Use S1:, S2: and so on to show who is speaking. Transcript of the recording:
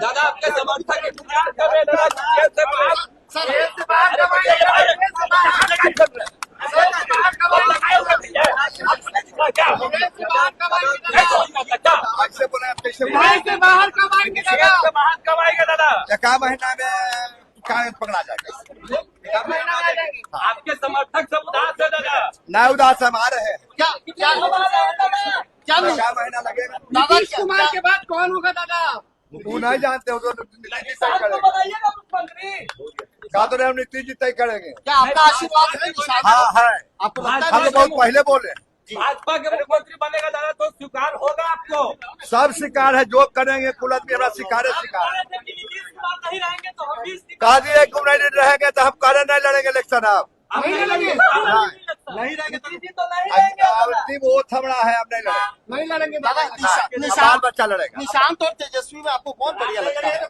S1: दादा आपके समर्थक इंतजार कर रहे हैं दादा, जेल से बाहर
S2: कैसे बोले आप, कैसे
S1: से बाहर कब आएंगे दादा? से बाहर कब आएंगे दादा?
S2: क्या महीना में क्या पकड़ा जाएगा?
S1: आपके समर्थक सब उदास है दादा।
S2: नए उदास हम आ रहे हैं।
S1: क्या क्या
S2: क्या महीना लगेगा?
S1: नीतीश कुमार के बाद कौन होगा दादा?
S2: वो नहीं जानते हो, तो नीतीश जी तय करेंगे।
S1: बताइएगा मुख्यमंत्री।
S2: कहा तो रहे हम, नीतीश जी तय करेंगे।
S1: क्या आपका आशीर्वाद है निशान?
S2: हाँ है,
S1: आपको लगता
S2: हम
S1: है
S2: तो बहुत पहले बोले।
S1: भाजपा के मुख्यमंत्री बनेगा दादा तो स्वीकार होगा आपको?
S2: सब शिकार है, जो करेंगे कुल आदमी हमारा शिकार है, शिकार।
S1: नीतीश कुमार नहीं रहेंगे तो हम भी
S2: कहा दिए क्यों नहीं रहेंगे, तो हम करे नहीं लड़ेंगे इलेक्शन। आप
S1: नहीं लड़ेंगे।
S2: नहीं
S1: रहेंगे तो नहीं रहेंगे दादा।
S2: वो थमड़ा है, अब नहीं लड़ेंगे।
S1: नहीं लड़ेंगे दादा।
S2: बाल बच्चा लड़ेगा।
S1: निशांत और तेजस्वी में आपको कौन बढ़िया लगता है?